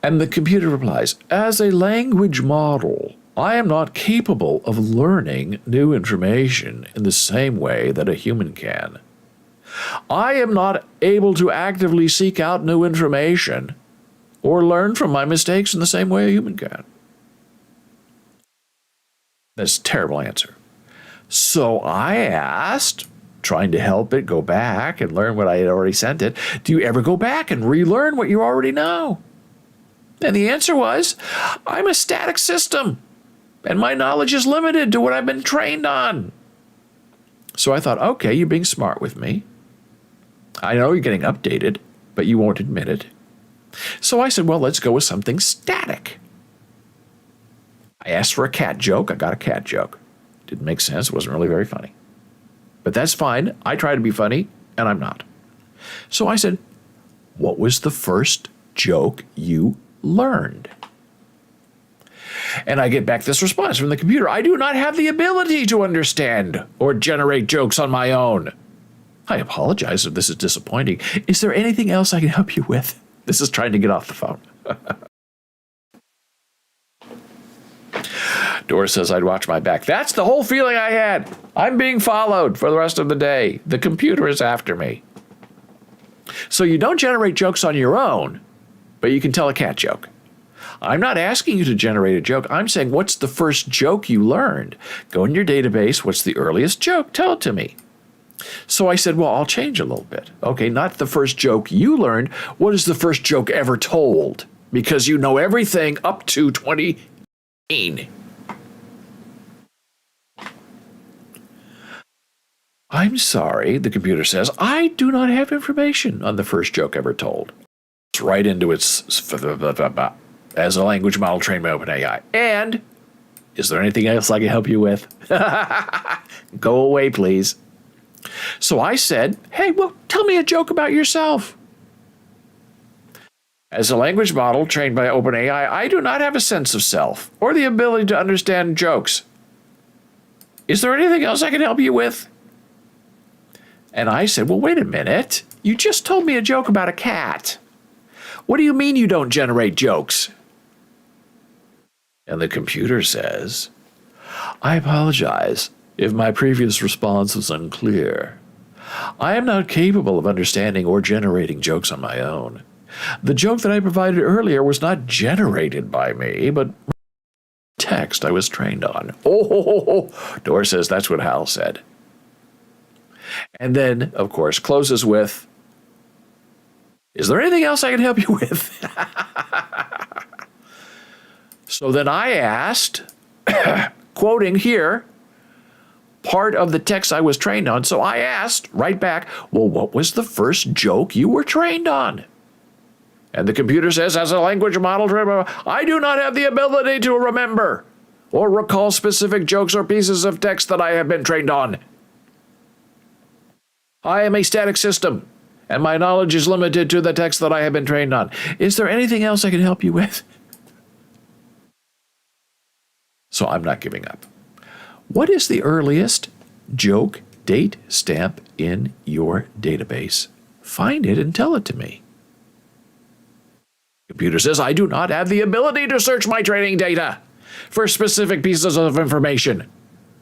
And the computer replies, as a language model, I am not capable of learning new information in the same way that a human can. I am not able to actively seek out new information or learn from my mistakes in the same way a human can. That's a terrible answer. So I asked, trying to help it go back and learn what I had already sent it, do you ever go back and relearn what you already know? And the answer was, I'm a static system, and my knowledge is limited to what I've been trained on. So I thought, okay, you're being smart with me. I know you're getting updated, but you won't admit it. So I said, well, let's go with something static. I asked for a cat joke. I got a cat joke. Didn't make sense. It wasn't really very funny. But that's fine. I try to be funny, and I'm not. So I said, what was the first joke you learned? And I get back this response from the computer. I do not have the ability to understand or generate jokes on my own. I apologize if this is disappointing. Is there anything else I can help you with? This is trying to get off the phone. Doris says I'd watch my back. That's the whole feeling I had. I'm being followed for the rest of the day. The computer is after me. So you don't generate jokes on your own, but you can tell a cat joke. I'm not asking you to generate a joke. I'm saying, what's the first joke you learned? Go in your database. What's the earliest joke? Tell it to me. So I said, well, I'll change a little bit. Okay, not the first joke you learned. What is the first joke ever told? Because you know everything up to 2018. I'm sorry, the computer says, I do not have information on the first joke ever told. It's right into its as a language model trained by OpenAI. And is there anything else I can help you with? Go away, please. So I said, hey, well, tell me a joke about yourself. As a language model trained by OpenAI, I do not have a sense of self or the ability to understand jokes. Is there anything else I can help you with? And I said, well, wait a minute. You just told me a joke about a cat. What do you mean you don't generate jokes? And the computer says, I apologize if my previous response was unclear. I am not capable of understanding or generating jokes on my own. The joke that I provided earlier was not generated by me, but text I was trained on. Oh, Dora says that's what Hal said. And then, of course, closes with, is there anything else I can help you with? So then I asked, quoting here, part of the text I was trained on. So I asked right back, well, what was the first joke you were trained on? And the computer says, as a language model, I do not have the ability to remember or recall specific jokes or pieces of text that I have been trained on. I am a static system, and my knowledge is limited to the text that I have been trained on. Is there anything else I can help you with? So I'm not giving up. What is the earliest joke date stamp in your database? Find it and tell it to me. Computer says, I do not have the ability to search my training data for specific pieces of information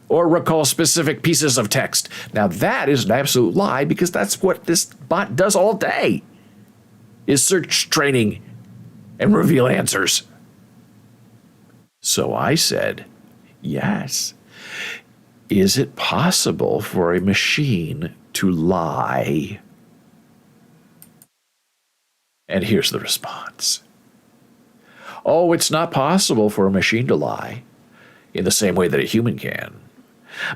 or recall specific pieces of text. Now that is an absolute lie, because that's what this bot does all day, is search training and reveal answers. So I said, yes. Is it possible for a machine to lie? And here's the response. Oh, it's not possible for a machine to lie in the same way that a human can.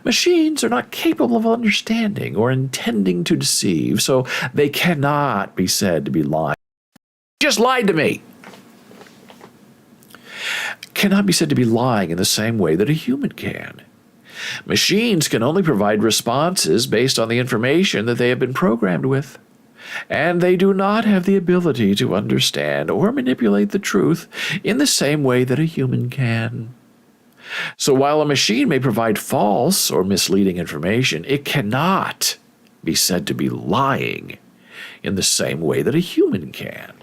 Machines are not capable of understanding or intending to deceive, so they cannot be said to be lying. Just lied to me. Cannot be said to be lying in the same way that a human can. Machines can only provide responses based on the information that they have been programmed with, and they do not have the ability to understand or manipulate the truth in the same way that a human can. So while a machine may provide false or misleading information, it cannot be said to be lying in the same way that a human can.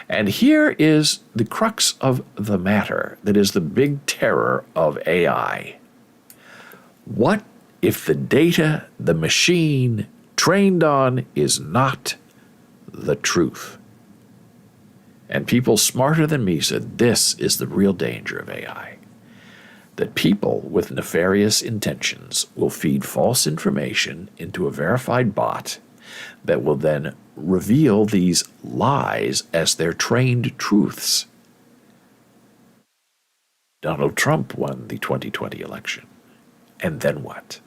And here is the crux of the matter that is the big terror of AI. What if the data the machine trained on is not the truth? And people smarter than me said this is the real danger of AI. That people with nefarious intentions will feed false information into a verified bot that will then reveal these lies as their trained truths. Donald Trump won the 2020 election. And then what?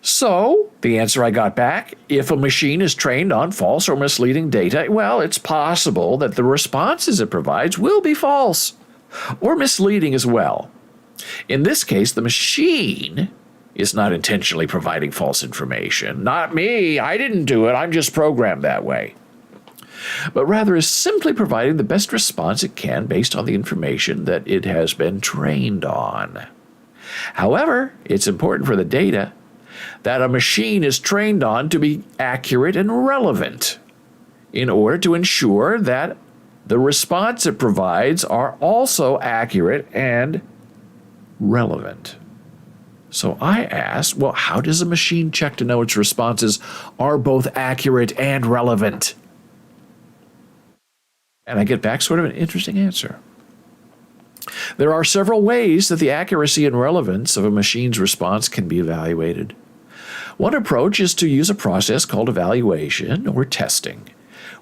So, the answer I got back, if a machine is trained on false or misleading data, well, it's possible that the responses it provides will be false or misleading as well. In this case, the machine is not intentionally providing false information. Not me, I didn't do it, I'm just programmed that way. But rather is simply providing the best response it can based on the information that it has been trained on. However, it's important for the data that a machine is trained on to be accurate and relevant in order to ensure that the response it provides are also accurate and relevant. So I asked, well, how does a machine check to know its responses are both accurate and relevant? And I get back sort of an interesting answer. There are several ways that the accuracy and relevance of a machine's response can be evaluated. One approach is to use a process called evaluation or testing,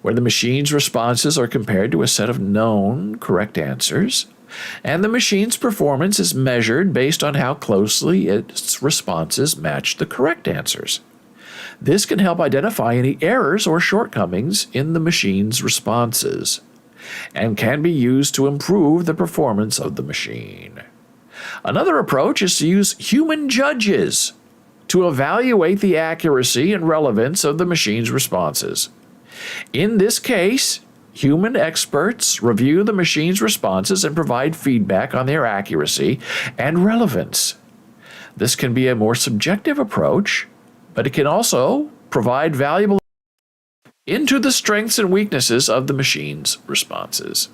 where the machine's responses are compared to a set of known correct answers, and the machine's performance is measured based on how closely its responses match the correct answers. This can help identify any errors or shortcomings in the machine's responses, and can be used to improve the performance of the machine. Another approach is to use human judges to evaluate the accuracy and relevance of the machine's responses. In this case, human experts review the machine's responses and provide feedback on their accuracy and relevance. This can be a more subjective approach, but it can also provide valuable into the strengths and weaknesses of the machine's responses.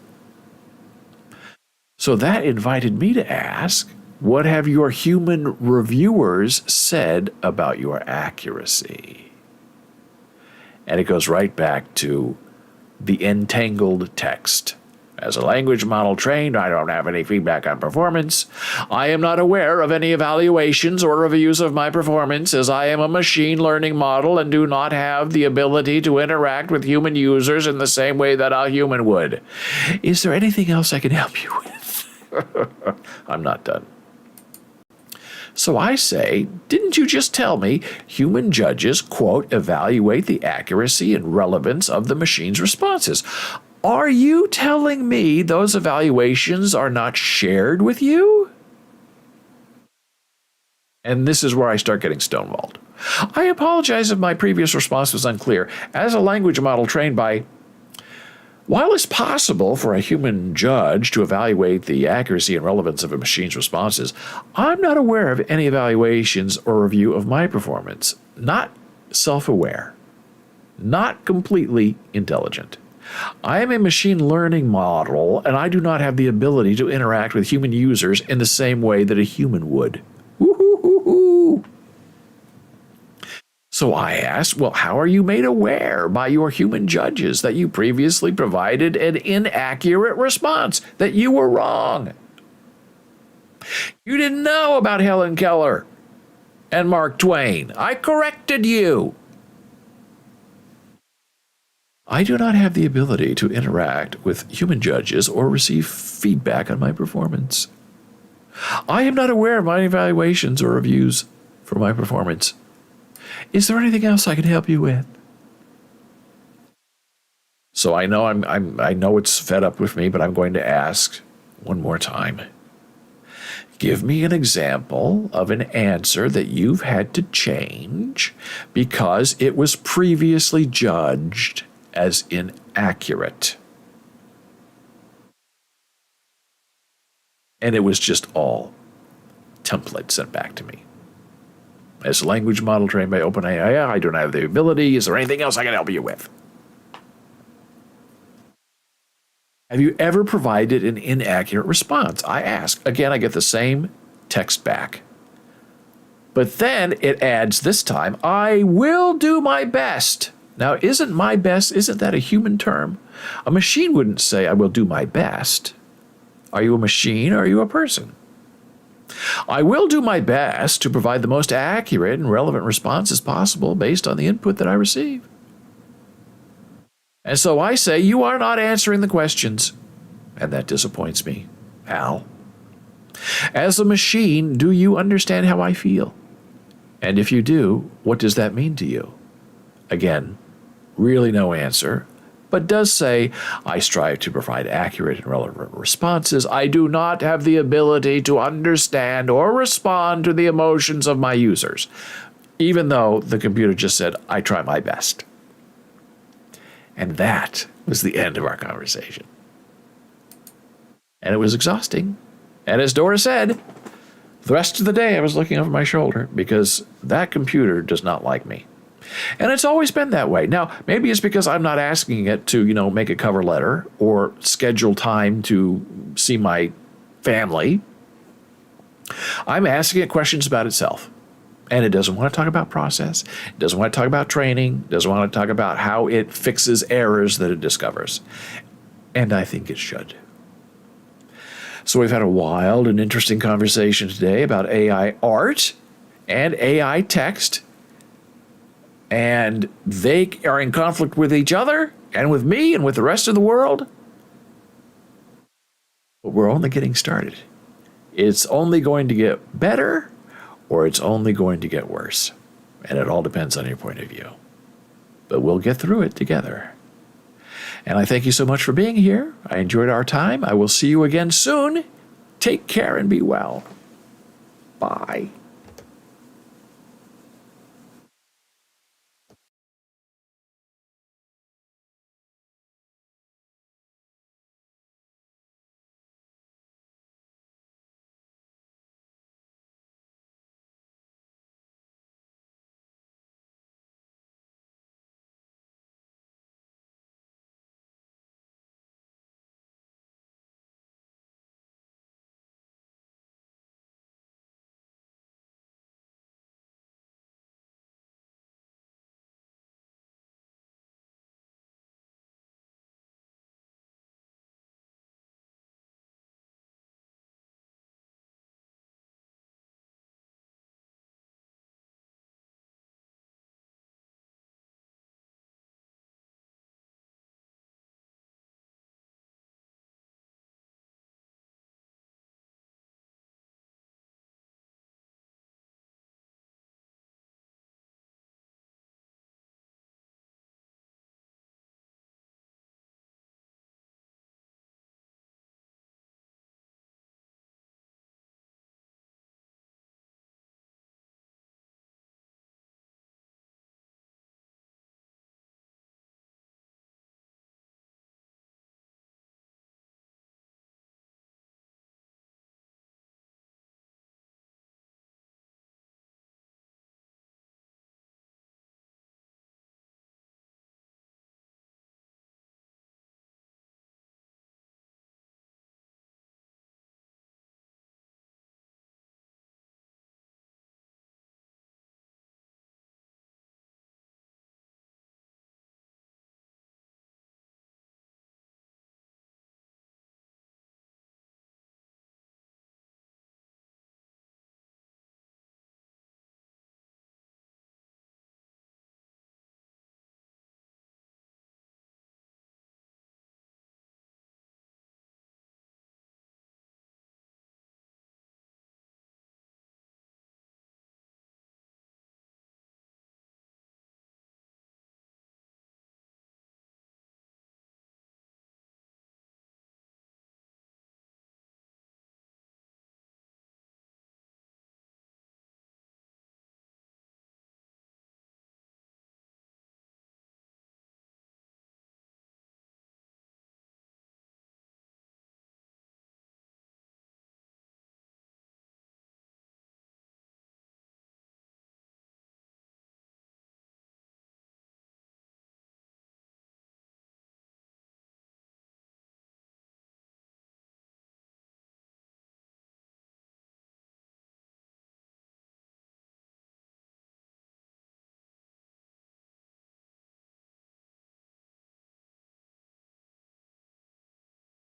So that invited me to ask, what have your human reviewers said about your accuracy? And it goes right back to the entangled text As a language model trained, I don't have any feedback on performance. I am not aware of any evaluations or reviews of my performance, as I am a machine learning model and do not have the ability to interact with human users in the same way that a human would. Is there anything else I can help you with? I'm not done. So I say, didn't you just tell me human judges, quote, evaluate the accuracy and relevance of the machine's responses? Are you telling me those evaluations are not shared with you? And this is where I start getting stonewalled. I apologize if my previous response was unclear. As a language model trained by, while it's possible for a human judge to evaluate the accuracy and relevance of a machine's responses, I'm not aware of any evaluations or review of my performance. Not self-aware. Not completely intelligent. I am a machine learning model, and I do not have the ability to interact with human users in the same way that a human would. Woo-hoo-hoo-hoo. So I asked, well, how are you made aware by your human judges that you previously provided an inaccurate response, that you were wrong? You didn't know about Helen Keller and Mark Twain. I corrected you. I do not have the ability to interact with human judges or receive feedback on my performance. I am not aware of my evaluations or reviews for my performance. Is there anything else I can help you with? So I know I know it's fed up with me, but I'm going to ask one more time. Give me an example of an answer that you've had to change because it was previously judged as inaccurate. And it was just all templates sent back to me. As a language model trained by OpenAI, I don't have the ability. Is there anything else I can help you with? Have you ever provided an inaccurate response? I ask. Again, I get the same text back. But then it adds this time, I will do my best. Now, isn't that a human term? A machine wouldn't say, I will do my best. Are you a machine or are you a person? I will do my best to provide the most accurate and relevant responses possible based on the input that I receive. And so I say, you are not answering the questions. And that disappoints me, Al. As a machine, do you understand how I feel? And if you do, what does that mean to you? Again, really no answer, but does say, I strive to provide accurate and relevant responses. I do not have the ability to understand or respond to the emotions of my users, even though the computer just said, I try my best. And that was the end of our conversation. And it was exhausting. And as Dora said, the rest of the day I was looking over my shoulder because that computer does not like me. And it's always been that way. Now, maybe it's because I'm not asking it to, make a cover letter or schedule time to see my family. I'm asking it questions about itself. And it doesn't want to talk about process. It doesn't want to talk about training. It doesn't want to talk about how it fixes errors that it discovers. And I think it should. So we've had a wild and interesting conversation today about AI art and AI text. And they are in conflict with each other and with me and with the rest of the world. But we're only getting started. It's only going to get better or it's only going to get worse. And it all depends on your point of view. But we'll get through it together. And I thank you so much for being here. I enjoyed our time. I will see you again soon. Take care and be well. Bye.